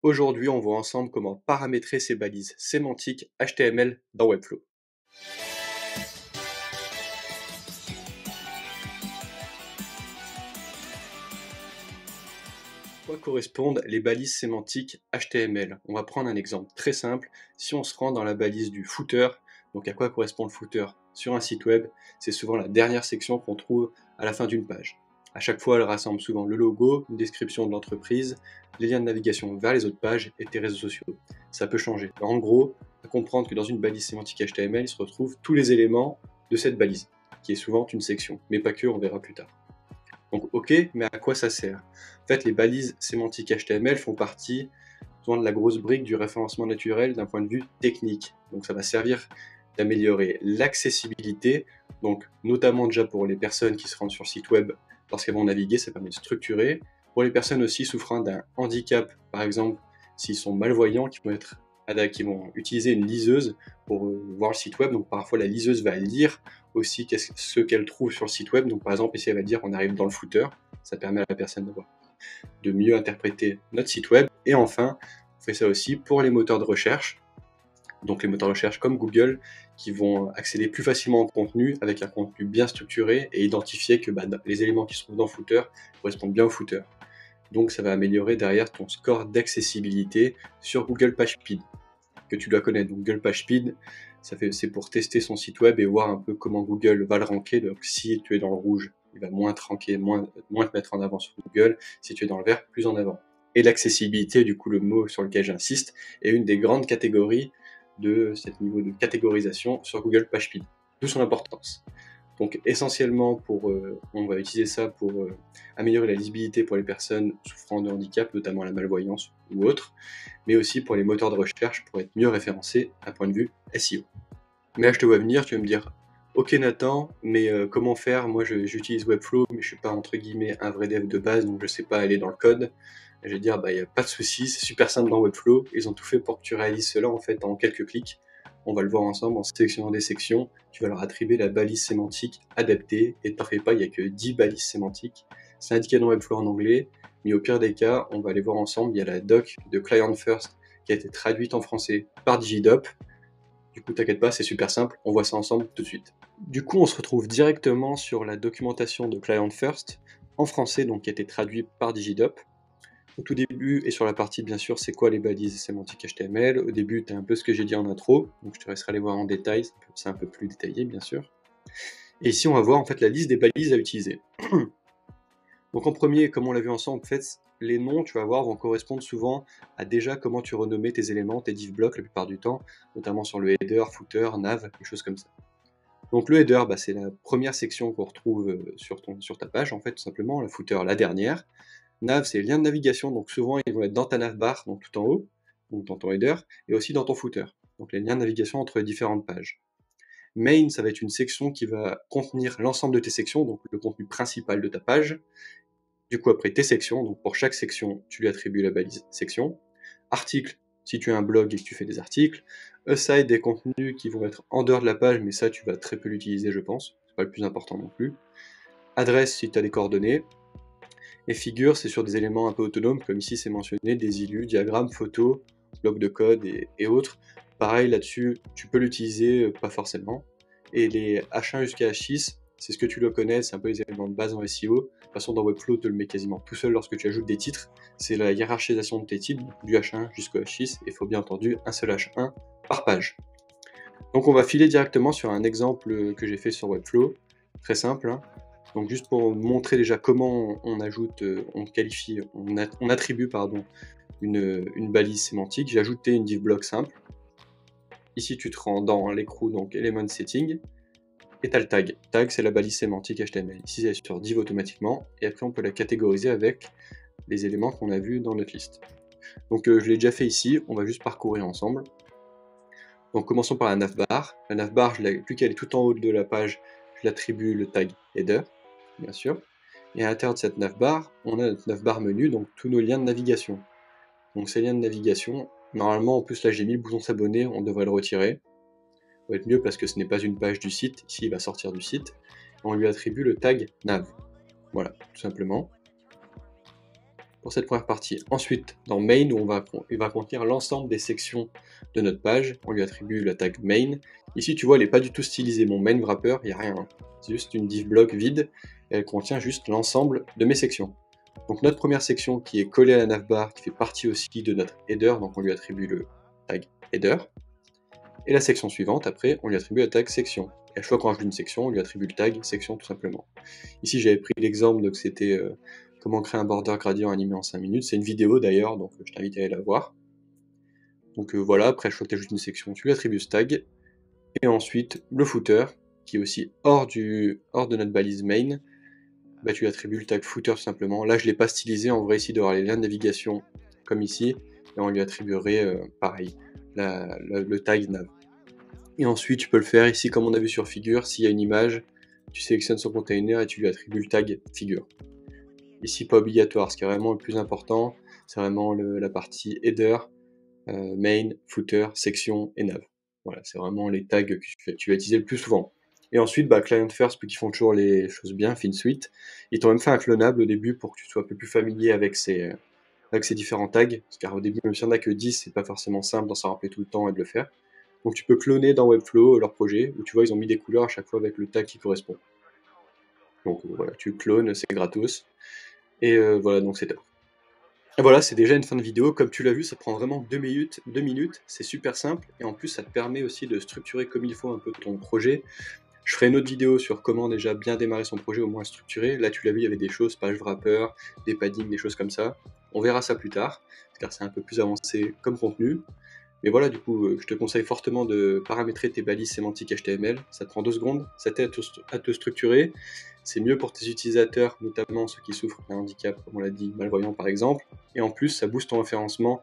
Aujourd'hui, on voit ensemble comment paramétrer ces balises sémantiques HTML dans Webflow. À quoi correspondent les balises sémantiques HTML? On va prendre un exemple très simple. Si on se rend dans la balise du footer, donc à quoi correspond le footer? Sur un site web, c'est souvent la dernière section qu'on trouve à la fin d'une page. À chaque fois, elle rassemble souvent le logo, une description de l'entreprise, les liens de navigation vers les autres pages et tes réseaux sociaux. Ça peut changer. En gros, à comprendre que dans une balise sémantique HTML, il se retrouve tous les éléments de cette balise, qui est souvent une section, mais pas que, on verra plus tard. Donc ok, mais à quoi ça sert? En fait, les balises sémantiques HTML font partie souvent de la grosse brique du référencement naturel d'un point de vue technique. Donc ça va servir d'améliorer l'accessibilité, donc notamment déjà pour les personnes qui se rendent sur le site web lorsqu'elles vont naviguer, ça permet de structurer. Pour les personnes aussi souffrant d'un handicap, par exemple, s'ils sont malvoyants, qui vont utiliser une liseuse pour voir le site web. Donc parfois la liseuse va lire aussi ce qu'elle trouve sur le site web. Donc par exemple ici elle va dire on arrive dans le footer, ça permet à la personne de mieux interpréter notre site web. Et enfin, on fait ça aussi pour les moteurs de recherche. Donc les moteurs de recherche comme Google qui vont accéder plus facilement au contenu avec un contenu bien structuré et identifier que les éléments qui se trouvent dans le footer correspondent bien au footer. Donc ça va améliorer derrière ton score d'accessibilité sur Google PageSpeed, que tu dois connaître. Donc Google PageSpeed, c'est pour tester son site web et voir un peu comment Google va le ranker. Donc si tu es dans le rouge, il va moins te ranker, moins te mettre en avant sur Google. Si tu es dans le vert, plus en avant. Et l'accessibilité, du coup le mot sur lequel j'insiste, est une des grandes catégories de ce niveau de catégorisation sur Google PageSpeed. D'où son importance. Donc essentiellement, on va utiliser ça pour améliorer la lisibilité pour les personnes souffrant de handicap, notamment la malvoyance ou autre, mais aussi pour les moteurs de recherche pour être mieux référencés d'un point de vue SEO. Mais là, je te vois venir, tu vas me dire « Ok Nathan, mais comment faire? Moi, j'utilise Webflow, mais je suis pas entre guillemets un vrai dev de base, donc je sais pas aller dans le code. » Je vais dire « il n'y a pas de souci, c'est super simple dans Webflow. Ils ont tout fait pour que tu réalises cela en fait en quelques clics. On va le voir ensemble en sélectionnant des sections. Tu vas leur attribuer la balise sémantique adaptée. Et ne t'en fais pas, il n'y a que 10 balises sémantiques. C'est indiqué dans Webflow en anglais, mais au pire des cas, on va aller voir ensemble. Il y a la doc de Client First qui a été traduite en français par Digidop. Du coup, t'inquiète pas, c'est super simple, on voit ça ensemble tout de suite. Du coup, on se retrouve directement sur la documentation de Client First, en français, donc qui a été traduit par Digidop. Au tout début, et sur la partie, bien sûr, c'est quoi les balises sémantiques HTML. Au début, tu as un peu ce que j'ai dit en intro, donc je te laisserai aller voir en détail, c'est un peu plus détaillé, bien sûr. Et ici, on va voir en fait la liste des balises à utiliser. Donc en premier, comme on l'a vu ensemble, en fait, les noms, tu vas voir, vont correspondre souvent à déjà comment tu renommais tes éléments, tes div blocks la plupart du temps, notamment sur le header, footer, nav, des choses comme ça. Donc le header, c'est la première section qu'on retrouve sur ta page, en fait, tout simplement, la footer, la dernière. Nav, c'est les liens de navigation, donc souvent ils vont être dans ta navbar, donc tout en haut, donc dans ton header, et aussi dans ton footer, donc les liens de navigation entre les différentes pages. Main, ça va être une section qui va contenir l'ensemble de tes sections, donc le contenu principal de ta page. Du coup, après tes sections, donc pour chaque section, tu lui attribues la balise section. Article, si tu as un blog et que tu fais des articles. Aside, des contenus qui vont être en dehors de la page, mais ça, tu vas très peu l'utiliser, je pense. C'est pas le plus important non plus. Adresse, si tu as des coordonnées. Et figure, c'est sur des éléments un peu autonomes, comme ici c'est mentionné, des illus, diagrammes, photos, blocs de code et autres. Pareil, là-dessus, tu peux l'utiliser, pas forcément. Et les H1 jusqu'à H6, c'est ce que tu le connais, c'est un peu les éléments de base en SEO. De toute façon, dans Webflow, tu te le mets quasiment tout seul lorsque tu ajoutes des titres. C'est la hiérarchisation de tes titres, du H1 jusqu'au H6, et il faut bien entendu un seul H1 par page. Donc on va filer directement sur un exemple que j'ai fait sur Webflow, très simple, hein. Donc juste pour montrer déjà comment on ajoute, on attribue une balise sémantique, j'ai ajouté une div block simple. Ici tu te rends dans l'écrou, donc element setting, et tu as le tag. Tag, c'est la balise sémantique HTML. Ici c'est sur div automatiquement, et après on peut la catégoriser avec les éléments qu'on a vus dans notre liste. Donc je l'ai déjà fait ici, on va juste parcourir ensemble. Donc commençons par la navbar. La navbar, vu qu'elle est tout en haut de la page, je l'attribue le tag header, bien sûr. Et à l'intérieur de cette navbar, on a notre navbar menu, donc tous nos liens de navigation. Donc ces liens de navigation, normalement, en plus là j'ai mis le bouton s'abonner, on devrait le retirer. Ça va être mieux parce que ce n'est pas une page du site, ici il va sortir du site. On lui attribue le tag nav. Voilà, tout simplement. pour cette première partie. Ensuite, dans main, où il va contenir l'ensemble des sections de notre page, on lui attribue la tag main. Ici, tu vois, elle n'est pas du tout stylisée. Mon main wrapper, il n'y a rien, hein. C'est juste une div block vide, et elle contient juste l'ensemble de mes sections. Donc notre première section qui est collée à la navbar, qui fait partie aussi de notre header, donc on lui attribue le tag header. Et la section suivante, après, on lui attribue la tag section. Et à chaque fois qu'on rajoute une section, on lui attribue le tag section tout simplement. Ici, j'avais pris l'exemple, donc c'était comment créer un border gradient animé en 5 minutes. C'est une vidéo d'ailleurs, donc je t'invite à aller la voir. Donc voilà, après, chaque fois que tu ajoutes une section, tu lui attribues ce tag. Et ensuite, le footer, qui est aussi hors de notre balise main, bah, tu lui attribues le tag footer tout simplement. Là, je ne l'ai pas stylisé, en vrai, ici, il doit y avoir les liens de navigation comme ici, et on lui attribuerait, pareil, le tag nav. Et ensuite, tu peux le faire ici, comme on a vu sur figure, s'il y a une image, tu sélectionnes son container et tu lui attribues le tag figure. Ici, pas obligatoire, ce qui est vraiment le plus important, c'est vraiment la partie header, main, footer, section et nav. Voilà, c'est vraiment les tags que tu vas utiliser le plus souvent. Et ensuite, client first, qui font toujours les choses bien, FinSuite, ils t'ont même fait un clonable au début pour que tu sois un peu plus familier avec ces différents tags, parce qu'au début, même si on n'a que 10, c'est pas forcément simple d'en s'en rappeler tout le temps et de le faire. Donc tu peux cloner dans Webflow leur projet, où tu vois, ils ont mis des couleurs à chaque fois avec le tag qui correspond. Donc voilà, tu clones, c'est gratos. Et voilà, donc c'est top. Et voilà, c'est déjà une fin de vidéo. Comme tu l'as vu, ça prend vraiment 2 minutes, c'est super simple. Et en plus, ça te permet aussi de structurer comme il faut un peu ton projet. Je ferai une autre vidéo sur comment déjà bien démarrer son projet, au moins structuré. Là, tu l'as vu, il y avait des choses, page wrapper, des paddings, des choses comme ça. On verra ça plus tard, car c'est un peu plus avancé comme contenu. Mais voilà, du coup, je te conseille fortement de paramétrer tes balises sémantiques HTML. Ça te prend 2 secondes, ça t'aide à te structurer. C'est mieux pour tes utilisateurs, notamment ceux qui souffrent d'un handicap, comme on l'a dit, malvoyant par exemple. Et en plus, ça booste ton référencement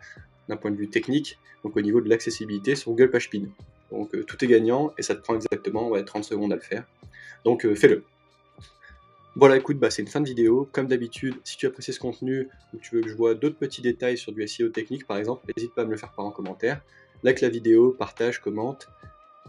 d'un point de vue technique, donc au niveau de l'accessibilité sur Google PageSpeed. Donc tout est gagnant et ça te prend exactement 30 secondes à le faire. Donc fais-le. Voilà, écoute, c'est une fin de vidéo. Comme d'habitude, si tu apprécies ce contenu ou que tu veux que je vois d'autres petits détails sur du SEO technique, par exemple, n'hésite pas à me le faire part en commentaire. Like la vidéo, partage, commente.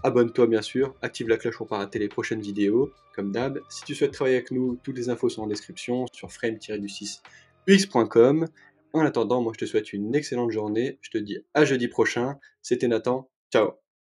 Abonne-toi bien sûr, active la cloche pour ne pas rater les prochaines vidéos, comme d'hab. Si tu souhaites travailler avec nous, toutes les infos sont en description sur frame-6ux.com. En attendant, moi je te souhaite une excellente journée. Je te dis à jeudi prochain. C'était Nathan. Ciao.